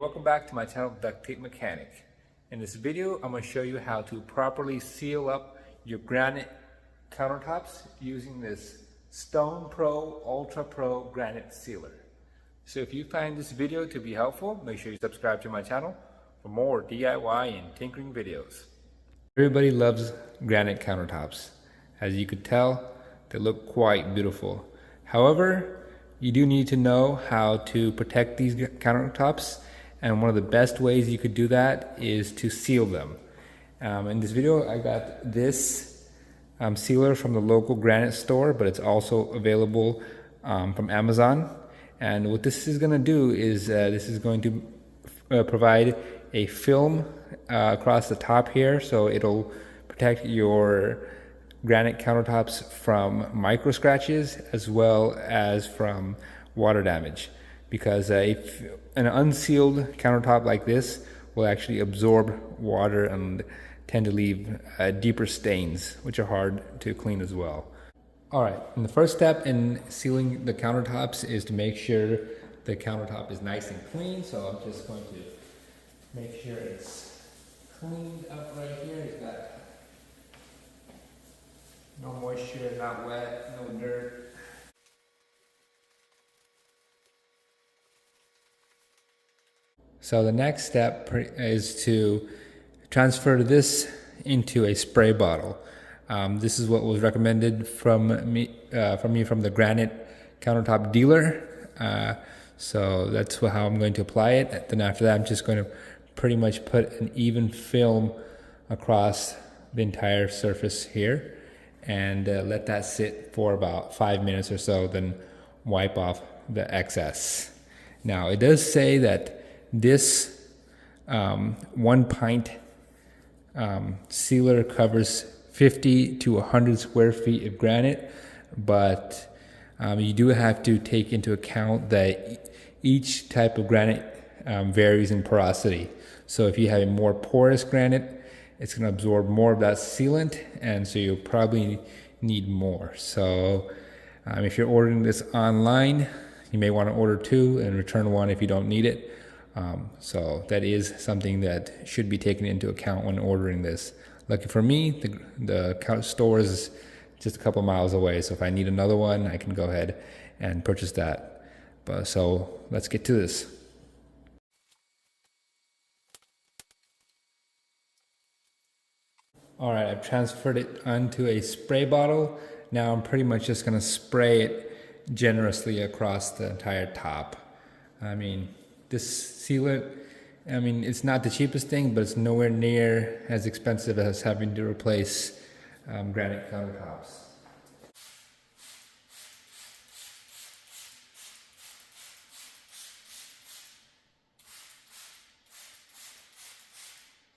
Welcome back to my channel, Duct Tape Mechanic. In this video, I'm going to show you how to properly seal up your granite countertops using this Stone Pro Ultra Pro Granite Sealer. So if you find this video to be helpful, make sure you subscribe to my channel for more DIY and tinkering videos. Everybody loves granite countertops. As you could tell, they look quite beautiful. However, you do need to know how to protect these countertops, and one of the best ways you could do that is to seal them. In this video, I got this sealer from the local granite store, but it's also available from Amazon. And what this is going to do is this is going to provide a film across the top here, so it'll protect your granite countertops from micro scratches as well as from water damage, because if an unsealed countertop like this will actually absorb water and tend to leave deeper stains, which are hard to clean as well. Alright, and the first step in sealing the countertops is to make sure the countertop is nice and clean. So I'm just going to make sure it's cleaned up right here. It's got no moisture, not wet, no dirt. So the next step is to transfer this into a spray bottle. This is what was recommended from me from the Granite countertop dealer. So that's how I'm going to apply it. Then after that, I'm just going to pretty much put an even film across the entire surface here, and let that sit for about 5 minutes or so, then wipe off the excess. Now it does say that this 1 pint sealer covers 50 to 100 square feet of granite, but you do have to take into account that each type of granite varies in porosity. So if you have a more porous granite, it's going to absorb more of that sealant, and so you'll probably need more. So if you're ordering this online, you may want to order 2 and return 1 if you don't need it. So that is something that should be taken into account when ordering this. Lucky for me, the store is just a couple miles away, so if I need another one, I can go ahead and purchase that. So let's get to this. All right, I've transferred it onto a spray bottle. Now I'm pretty much just gonna spray it generously across the entire top. I mean, this sealant, it's not the cheapest thing, but it's nowhere near as expensive as having to replace granite countertops.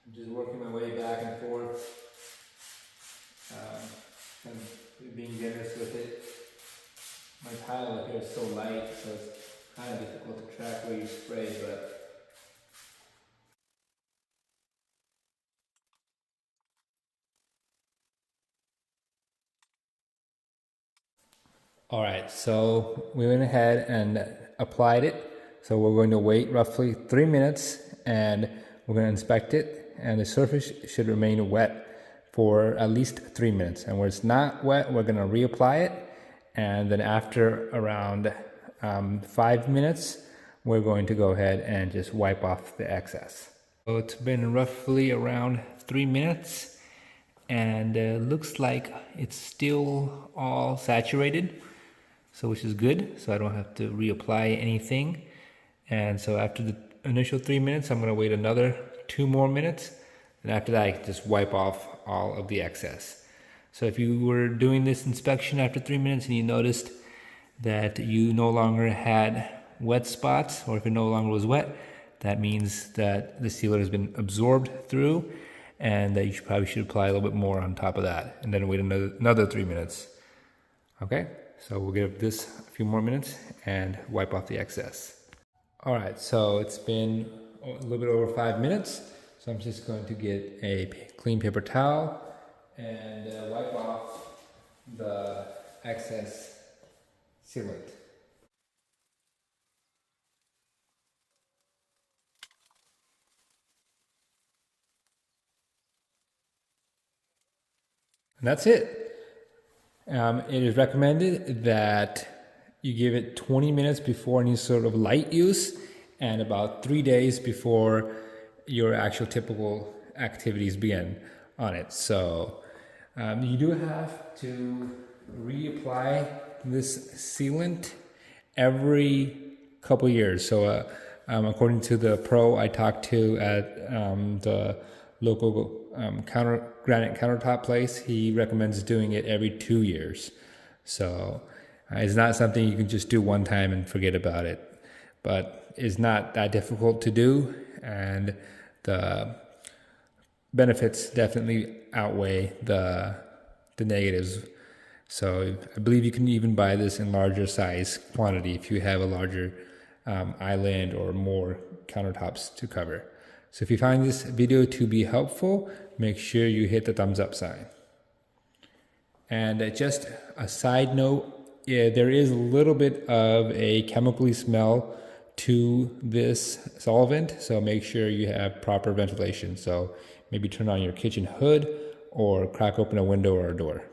I'm just working my way back and forth, and being generous with it. My tile up here is so light, so it's kind of difficult to track where you spray, but all right, so we went ahead and applied it. So we're going to wait roughly 3 minutes, and we're going to inspect it, and the surface should remain wet for at least 3 minutes. And where it's not wet, we're going to reapply it, and then after around 5 minutes, we're going to go ahead and just wipe off the excess. So it's been roughly around 3 minutes, and looks like it's still all saturated, so which is good, so I don't have to reapply anything. And so after the initial 3 minutes, I'm going to wait another 2 more minutes, and after that I can just wipe off all of the excess. So if you were doing this inspection after 3 minutes and you noticed that you no longer had wet spots, or if it no longer was wet, that means that the sealer has been absorbed through, and that you probably should apply a little bit more on top of that, and then wait another 3 minutes. Okay, so we'll give this a few more minutes and wipe off the excess. All right, so it's been a little bit over 5 minutes, so I'm just going to get a clean paper towel and wipe off the excess sealant. And that's it. It is recommended that you give it 20 minutes before any sort of light use and about 3 days before your actual typical activities begin on it. So you do have to reapply this sealant every couple years. So according to the pro I talked to at the local Granite countertop place, he recommends doing it every 2 years. So it's not something you can just do one time and forget about it, but it's not that difficult to do, and the benefits definitely outweigh the negatives. So I believe you can even buy this in larger size quantity if you have a larger island or more countertops to cover. So if you find this video to be helpful, make sure you hit the thumbs up sign. And just a side note, there is a little bit of a chemically smell to this solvent, so make sure you have proper ventilation. So maybe turn on your kitchen hood or crack open a window or a door.